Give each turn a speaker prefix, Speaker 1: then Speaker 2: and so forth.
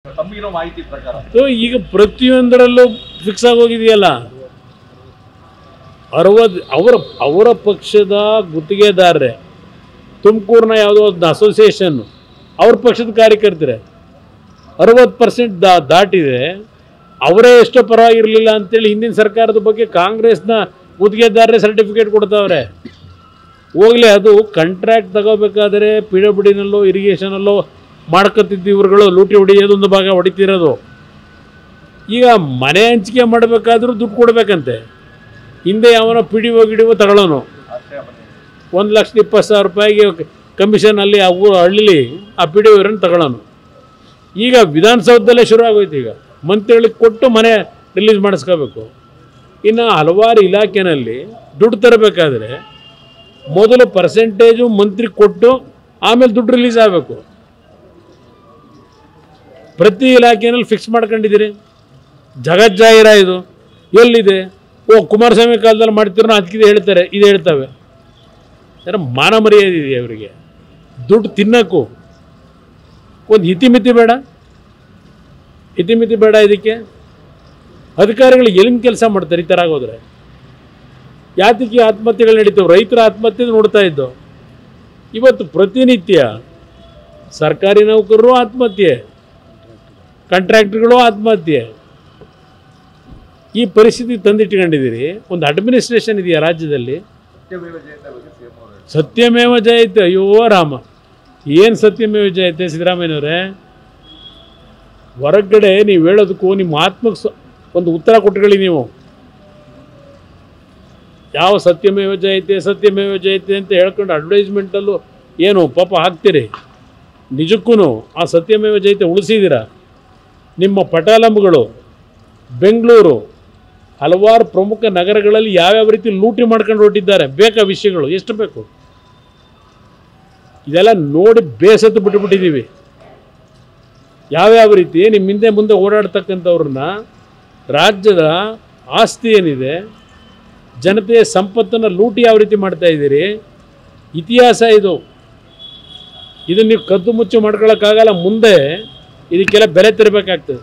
Speaker 1: ತಮಗಿರೋ ಮಾಹಿತಿ ಪ್ರಕಾರ
Speaker 2: ಈಗ ಪ್ರತಿಯೊಂದರಲ್ಲೂ ಫಿಕ್ಸ್ ಆಗೋಗಿದೆಯಲ್ಲ. 60 ಅವರ ಪಕ್ಷದ ಗುತ್ತಿಗೆದಾರರೇ ತುಮಕೂರಿನ ಯಾವುದೋ ಒಂದು ಅಸೋಸಿಯೇಷನ್ ಅವ್ರ ಪಕ್ಷದ ಕಾರ್ಯಕರ್ತರೆ 60% ದಾಟಿದೆ. ಅವರೇ ಎಷ್ಟೋ ಪರವಾಗಿರಲಿಲ್ಲ ಅಂತೇಳಿ ಹಿಂದಿನ ಸರ್ಕಾರದ ಬಗ್ಗೆ ಕಾಂಗ್ರೆಸ್ನ ಗುತ್ತಿಗೆದಾರರೇ ಸರ್ಟಿಫಿಕೇಟ್ ಕೊಡ್ತಾವ್ರೆ. ಹೋಗಲಿ, ಅದು ಕಾಂಟ್ರಾಕ್ಟ್ ತಗೋಬೇಕಾದ್ರೆ PWDನಲ್ಲೋ ಇರಿಗೇಷನಲ್ಲೋ ಮಾಡ್ಕೊತಿದ್ದು ಇವ್ರುಗಳು ಲೂಟಿ ಹೊಡಿಯೋದೊಂದು ಭಾಗ ಹೊಡಿತಿರೋದು. ಈಗ ಮನೆ ಹಂಚಿಕೆ ಮಾಡಬೇಕಾದ್ರೂ ದುಡ್ಡು ಕೊಡಬೇಕಂತೆ. ಹಿಂದೆ ಯಾವನೋ PDO ಗಿಡಿಒ ತಗೊಳ್ಳೋನು 1,20,000 ರೂಪಾಯಿಗೆ ಕಮಿಷನ್ ಅಲ್ಲಿ ಆ ಹಳ್ಳಿ ಆ PDO ಇವರನ್ನು ತಗೊಳ್ಳೋನು. ಈಗ ವಿಧಾನಸೌಧದಲ್ಲೇ ಶುರು ಆಗೋಯ್ತು. ಈಗ ಮಂತ್ರಿಗಳಿಗೆ ಕೊಟ್ಟು ಮನೆ ರಿಲೀಸ್ ಮಾಡಿಸ್ಕೋಬೇಕು. ಇನ್ನು ಹಲವಾರು ಇಲಾಖೆಯಲ್ಲಿ ದುಡ್ಡು ತರಬೇಕಾದ್ರೆ ಮೊದಲು ಪರ್ಸೆಂಟೇಜು ಮಂತ್ರಿ ಕೊಟ್ಟು ಆಮೇಲೆ ದುಡ್ಡು ರಿಲೀಸ್ ಆಗಬೇಕು. ಪ್ರತಿ ಇಲಾಖೆಯಲ್ಲಿ ಫಿಕ್ಸ್ ಮಾಡ್ಕೊಂಡಿದ್ದೀರಿ. ಜಗಜ್ಜಾಹಿರ ಇದು ಎಲ್ಲಿದೆ? ಕುಮಾರಸ್ವಾಮಿ ಕಾಲದಲ್ಲಿ ಮಾಡ್ತಿರೋ ಅದಕ್ಕಿದೆ ಹೇಳ್ತಾರೆ, ಇದು ಹೇಳ್ತವೆ. ಮಾನ ಮರ್ಯಾದೆ ಇದೆ ಅವರಿಗೆ. ದುಡ್ಡು ತಿನ್ನೋಕ್ಕೂ ಒಂದು ಇತಿಮಿತಿ ಬೇಡ, ಇತಿಮಿತಿ ಬೇಡ. ಇದಕ್ಕೆ ಅಧಿಕಾರಿಗಳು ಎಲ್ಲಿಂದ ಕೆಲಸ ಮಾಡ್ತಾರೆ? ಈ ಥರ ಆಗೋದ್ರೆ ಯಾತಕ್ಕೆ ಆತ್ಮಹತ್ಯೆಗಳು ನಡೀತವೆ? ರೈತರ ಆತ್ಮಹತ್ಯೆ ನೋಡ್ತಾ ಇದ್ದು. ಇವತ್ತು ಪ್ರತಿನಿತ್ಯ ಸರ್ಕಾರಿ ನೌಕರರು ಆತ್ಮಹತ್ಯೆ, ಕಾಂಟ್ರಾಕ್ಟರ್ಗಳು ಆತ್ಮಹತ್ಯೆ. ಈ ಪರಿಸ್ಥಿತಿ ತಂದಿಟ್ಕೊಂಡಿದ್ದೀರಿ. ಒಂದು ಅಡ್ಮಿನಿಸ್ಟ್ರೇಷನ್ ಇದೆಯಾ ರಾಜ್ಯದಲ್ಲಿ? ಸತ್ಯಮೇವ ಜಯತೆ. ಅಯ್ಯೋ ರಾಮ, ಏನು ಸತ್ಯಮೇವ ಜಯತೆ ಸಿದ್ದರಾಮಯ್ಯನವರೇ? ಹೊರಗಡೆ ನೀವು ಹೇಳೋದಕ್ಕೂ ನಿಮ್ಮ ಆತ್ಮಕ್ಕೆ ಒಂದು ಉತ್ತರ ಕೊಟ್ಟುಕೊಳ್ಳಿ. ನೀವು ಯಾವ ಸತ್ಯಮೇವ ಜಯತೆ ಸತ್ಯಮೇವ ಜಯತೆ ಅಂತ ಹೇಳ್ಕೊಂಡು ಅಡ್ವರ್ಟೈಸ್ಮೆಂಟಲ್ಲೂ ಏನು ಪಾಪ ಹಾಕ್ತೀರಿ. ನಿಜಕ್ಕೂ ಆ ಸತ್ಯಮೇವ ಜಯತೆ ಉಳಿಸಿದ್ದೀರಾ? ನಿಮ್ಮ ಪಟಾಲಂಬುಗಳು ಬೆಂಗಳೂರು ಹಲವಾರು ಪ್ರಮುಖ ನಗರಗಳಲ್ಲಿ ಯಾವ್ಯಾವ ರೀತಿ ಲೂಟಿ ಮಾಡ್ಕೊಂಡು ಹೊರಟಿದ್ದಾರೆ. ಬೇಕಾ ವಿಷಯಗಳು? ಎಷ್ಟು ಬೇಕು? ಇದೆಲ್ಲ ನೋಡಿ ಬೇಸತ್ತು ಬಿಟ್ಟುಬಿಟ್ಟಿದ್ದೀವಿ. ಯಾವ್ಯಾವ ರೀತಿ ನಿಮ್ಮ ಹಿಂದೆ ಮುಂದೆ ಓಡಾಡ್ತಕ್ಕಂಥವ್ರನ್ನ, ರಾಜ್ಯದ ಆಸ್ತಿ ಏನಿದೆ, ಜನತೆಯ ಸಂಪತ್ತನ್ನು ಲೂಟಿ ಯಾವ ರೀತಿ ಮಾಡ್ತಾ ಇದ್ದೀರಿ? ಇತಿಹಾಸ ಇದು. ಇದನ್ನು ನೀವು ಕದ್ದು ಮುಚ್ಚು ಮಾಡ್ಕೊಳ್ಳೋಕ್ಕಾಗಲ್ಲ. ಮುಂದೆ ಇದಕ್ಕೆಲ್ಲ ಬೆಲೆ ತೆರಬೇಕಾಗ್ತದೆ.